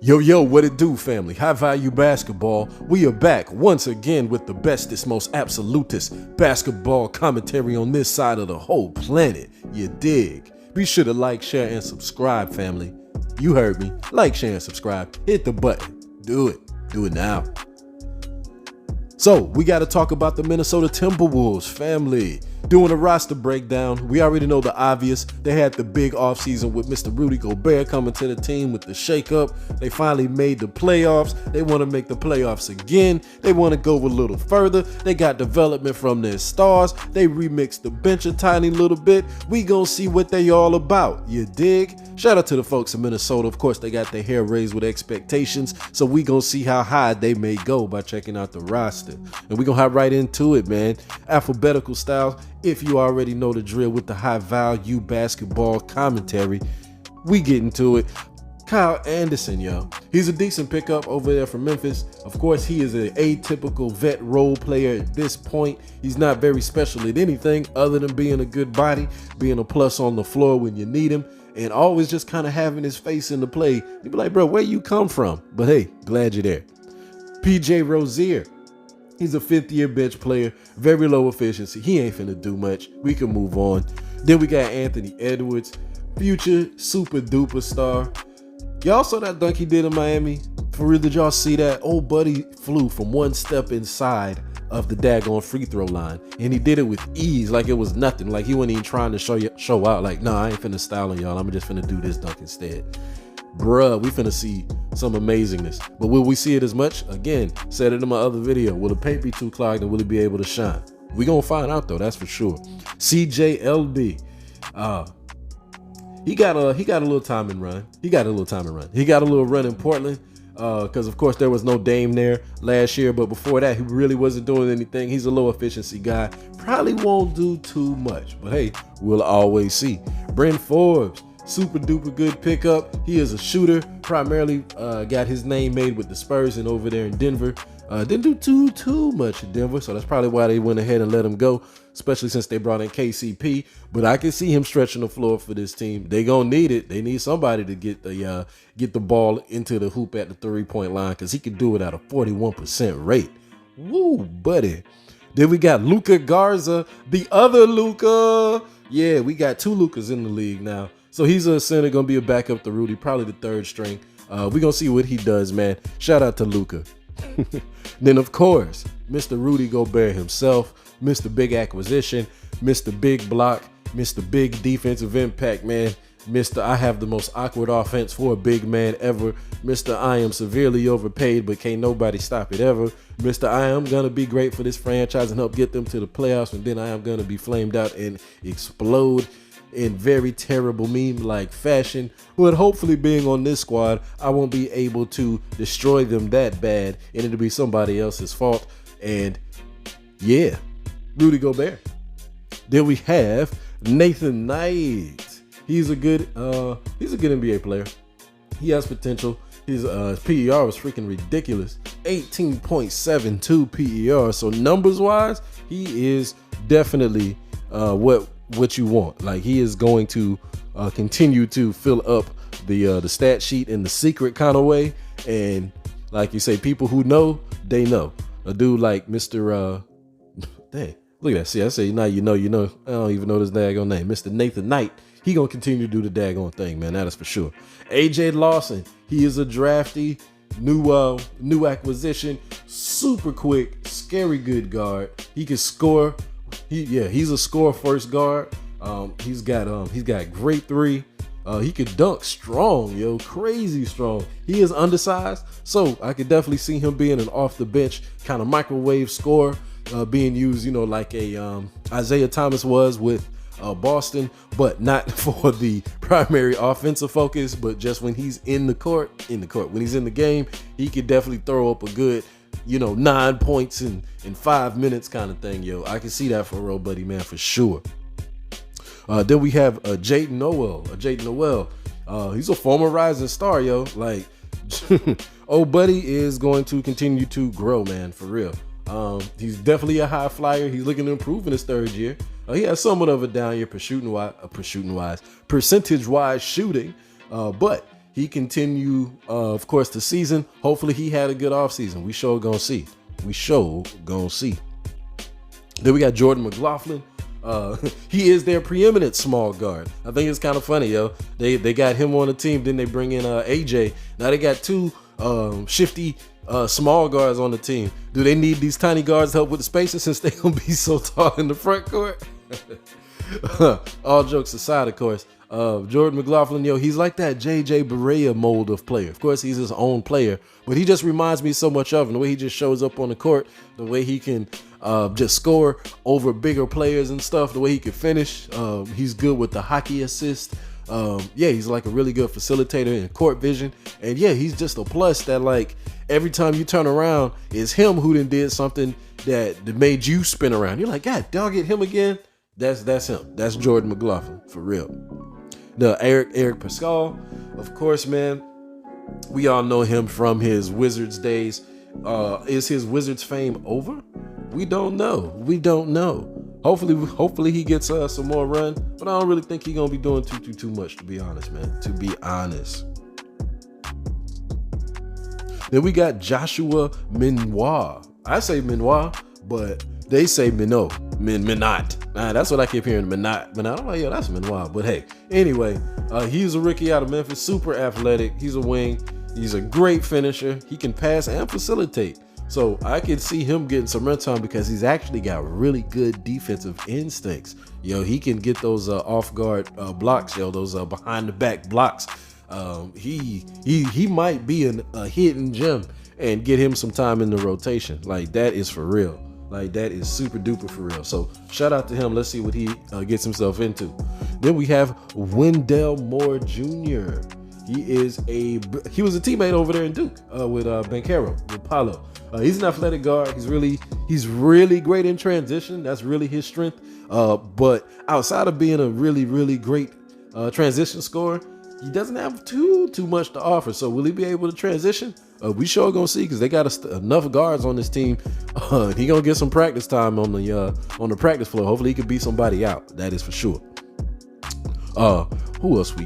Yo, what it do, family? High value basketball. We are back once again with the bestest, most absolutist basketball commentary on this side of the whole planet. You dig? Be sure to like, share, and subscribe, family. You heard me. Like, share, and subscribe. Hit the button. Do it. Do it now. So, we got to talk about the Minnesota Timberwolves, family. Doing a roster breakdown, we already know the obvious. They had the big offseason with Mr. Rudy Gobert coming to the team with the shakeup. They finally made the playoffs. They want to make the playoffs again. They want to go a little further. They got development from their stars. They remixed the bench a tiny little bit. We gonna see what they all about. You dig? Shout out to the folks in Minnesota. Of course, they got their hair raised with expectations. So we gonna see how high they may go by checking out the roster. And we gonna hop right into it, man. Alphabetical style. If you already know the drill with the high value basketball commentary, we get into it. Kyle Anderson, yo. He's a decent pickup over there from Memphis. Of course, he is an atypical vet role player at this point. He's not very special at anything other than being a good body, being a plus on the floor when you need him, and always just kind of having his face in the play. You be like, bro, where you come from? But hey, glad you're there. PJ Rozier. He's a fifth-year bench player, very low efficiency. He ain't finna do much. We can move on. Then we got Anthony Edwards, future super-duper star. Y'all saw that dunk he did in Miami? For real, did y'all see that? Old buddy flew from one step inside of the daggone free throw line, and he did it with ease, like it was nothing. Like he wasn't even trying to show out, like, nah, I ain't finna style on y'all. I'm just finna do this dunk instead. Bruh, we finna see some amazingness. But will we see it as much? Again, said it in my other video. Will the paint be too clogged and will he be able to shine? We gonna find out though, that's for sure. CJLB. He got a little time and run. He got a little run in Portland. Because of course there was no Dame there last year, but before that he really wasn't doing anything. He's a low efficiency guy. Probably won't do too much, but hey, we'll always see. Bryn Forbes. Super duper good pickup. He is a shooter. Primarily got his name made with the Spurs and over there in Denver. Didn't do too much in Denver, so that's probably why they went ahead and let him go, especially since they brought in KCP. But I can see him stretching the floor for this team. They gonna need it. They need somebody to get the ball into the hoop at the 3-point line, because he can do it at a 41% rate. Woo, buddy. Then we got Luca Garza, the other Luca. Yeah, we got two Lucas in the league now. So he's a center, gonna be a backup to Rudy, probably the third string. We're gonna see what he does, man. Shout out to Luca. Then of course, Mr. Rudy Gobert himself, Mr. Big Acquisition, Mr. Big Block, Mr. Big Defensive Impact, man. Mr. I have the most awkward offense for a big man ever. Mr. I am severely overpaid, but can't nobody stop it ever. Mr. I am gonna be great for this franchise and help get them to the playoffs, and then I am gonna be flamed out and explode in very terrible meme-like fashion. But hopefully being on this squad, I won't be able to destroy them that bad, and it'll be somebody else's fault. And yeah, Rudy Gobert. Then we have Nathan Knight. He's a good NBA player. He has potential. His PER was freaking ridiculous. 18.72 PER. So numbers-wise, he is definitely what you want. Like, he is going to continue to fill up the stat sheet in the secret kind of way. And like you say, people who know, they know. A dude like Mr. Dang, look at that. See, I say now you know. I don't even know this daggone name. Mr. Nathan Knight. He gonna continue to do the daggone thing, man. That is for sure. AJ Lawson. He is a drafty, new acquisition. Super quick, scary good guard. He can score. He's a score first guard. He's got great three. He could dunk strong, yo, crazy strong. He is undersized, so I could definitely see him being an off the bench kind of microwave scorer, being used, like a Isaiah Thomas was with Boston, but not for the primary offensive focus, but just when he's in the court, when he's in the game, he could definitely throw up a good 9 points in 5 minutes kind of thing, yo. I can see that for real, buddy, man, for sure. Then we have Jayden Noel. He's a former rising star, yo. Like, old buddy is going to continue to grow, man, for real. He's definitely a high flyer. He's looking to improve in his third year. He has somewhat of a down year percentage-wise shooting, but he continue, of course, the season. Hopefully he had a good offseason. We sure gonna see. Then we got Jordan Mclaughlin. He is their preeminent small guard. I think it's kind of funny, yo. They got him on the team, then they bring in AJ. Now they got two shifty small guards on the team. Do they need these tiny guards to help with the spacing since they're gonna be so tall in the front court? All jokes aside, of course, Jordan Mclaughlin, yo, he's like that JJ Barea mold of player. Of course, he's his own player, but he just reminds me so much of him. The way he just shows up on the court, the way he can just score over bigger players and stuff, the way he can finish. He's good with the hockey assist. Yeah, he's like a really good facilitator in court vision. And yeah, he's just a plus that, like, every time you turn around, it's him who then did something that made you spin around. You're like, God, dog it, him again? That's him. That's Jordan McLaughlin, for real. The Eric Pascal, of course, man. We all know him from his Wizards days. Is his Wizards fame over? We don't know. Hopefully he gets some more run, but I don't really think he's gonna be doing too much, to be honest, man. To be honest. Then we got Joshua Minois. I say Minois, but they say Minot. That's what I keep hearing. Minot. I'm like, yo, that's Minois. But hey, anyway, he's a rookie out of Memphis, super athletic. He's a wing. He's a great finisher. He can pass and facilitate. So I can see him getting some run time because he's actually got really good defensive instincts. Yo, he can get those off guard blocks, yo, those behind the back blocks. He might be a hidden gem and get him some time in the rotation. Like, that is for real. Like, that is super duper for real. So shout out to him. Let's see what he gets himself into. Then we have Wendell Moore Jr. He was a teammate over there in Duke with Banchero, with Paolo. He's an athletic guard. He's really great in transition. That's really his strength. But outside of being a really great transition scorer, he doesn't have too much to offer. So will he be able to transition? We sure gonna see, because they got enough guards on this team. He gonna get some practice time on the practice floor. Hopefully he can beat somebody out. That is for sure. Who else we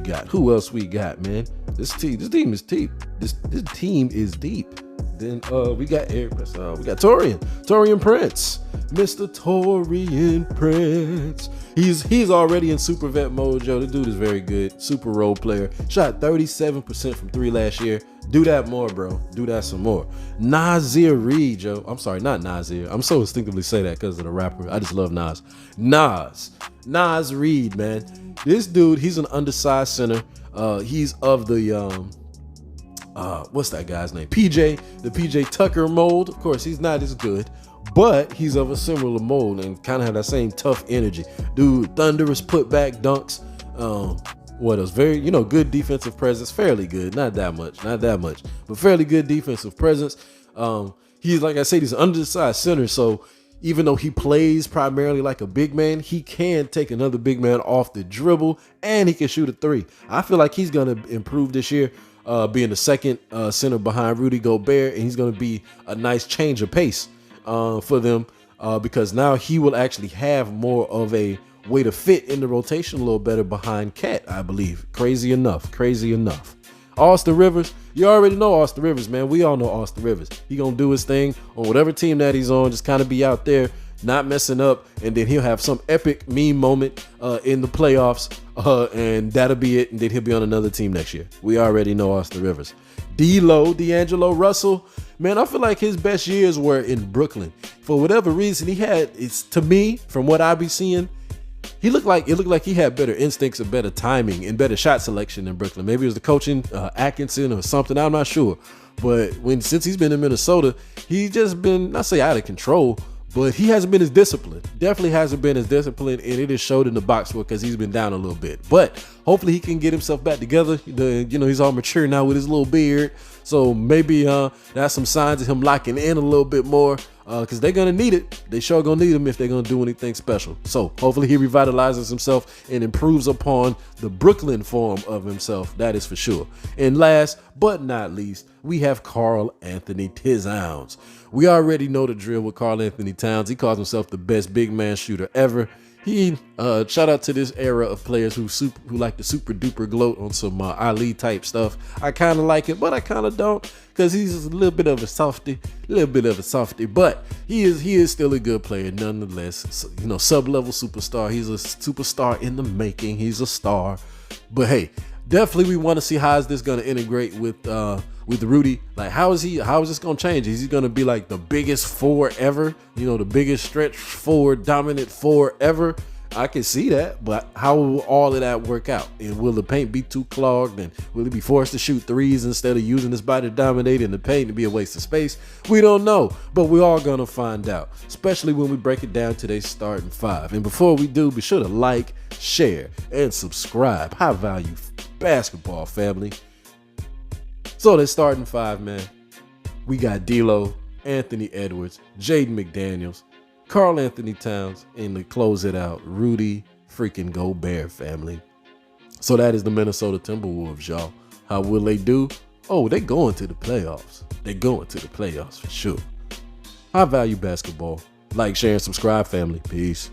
got, man? This team is deep. This team is deep. Then we got Eric. We got Taurean Prince, Mr. Taurean Prince. He's already in super vet mode, yo. The dude is very good, super role player. Shot 37% from 3 last year. Do that more, bro. Do that some more. Nasir Reed, yo. I'm sorry, not Nasir. I'm so instinctively say that because of the rapper. I just love Nas. Nas Reed, man. This dude, he's an undersized center. He's of the what's that guy's name? The PJ Tucker mold. Of course, he's not as good, but he's of a similar mold and kind of have that same tough energy. Dude, thunderous putback dunks. What else? Very, good defensive presence. Fairly good. Not that much, but fairly good defensive presence. He's, like I said, he's an undersized center. So even though he plays primarily like a big man, he can take another big man off the dribble, and he can shoot a 3. I feel like he's going to improve this year, being the second center behind Rudy Gobert, and he's going to be a nice change of pace for them because now he will actually have more of a way to fit in the rotation a little better behind Cat, I believe. Crazy enough. Austin Rivers, you already know Austin Rivers, man. We all know Austin Rivers. He gonna do his thing on whatever team that he's on, just kind of be out there, not messing up, and then he'll have some epic meme moment in the playoffs, and that'll be it, and then he'll be on another team next year. We already know Austin Rivers. D'Angelo Russell, man, I feel like his best years were in Brooklyn. For whatever reason, to me, from what I be seeing, it looked like he had better instincts and better timing and better shot selection in Brooklyn. Maybe it was the coaching, Atkinson or something. I'm not sure. But since he's been in Minnesota, he's just been, not say out of control, but he hasn't been as disciplined. Definitely hasn't been as disciplined, and it is showed in the box score because he's been down a little bit. But hopefully he can get himself back together. He's all mature now with his little beard. So maybe that's some signs of him locking in a little bit more. Because they're going to need it. They sure going to need him if they're going to do anything special. So hopefully he revitalizes himself and improves upon the Brooklyn form of himself. That is for sure. And last but not least, we have Karl Anthony Towns. We already know the drill with Karl Anthony Towns. He calls himself the best big man shooter ever. He shout out to this era of players who like to super duper gloat on some Ali type stuff. I kind of like it, but I kind of don't, because he's a little bit of a softy, but he is still a good player nonetheless. You know, sub-level superstar. He's a superstar in the making. He's a star. But hey, definitely we want to see how is this going to integrate with Rudy. Like, how is this going to change? Is he going to be like the biggest four ever? You know, the biggest stretch four, dominant four ever? I can see that, but how will all of that work out? And will the paint be too clogged? And will he be forced to shoot threes instead of using his body to dominate in the paint and be a waste of space? We don't know, but we're all going to find out, especially when we break it down to their starting five. And before we do, be sure to like, share, and subscribe. High value basketball family. So they're starting five, man. We got D'Lo, Anthony Edwards, Jayden McDaniels, Karl Anthony Towns, and to close it out, Rudy freaking Gobert, family. So that is the Minnesota Timberwolves, y'all. How will they do? Oh, they going to the playoffs. They're going to the playoffs for sure. High value basketball. Like, share, and subscribe, family. Peace.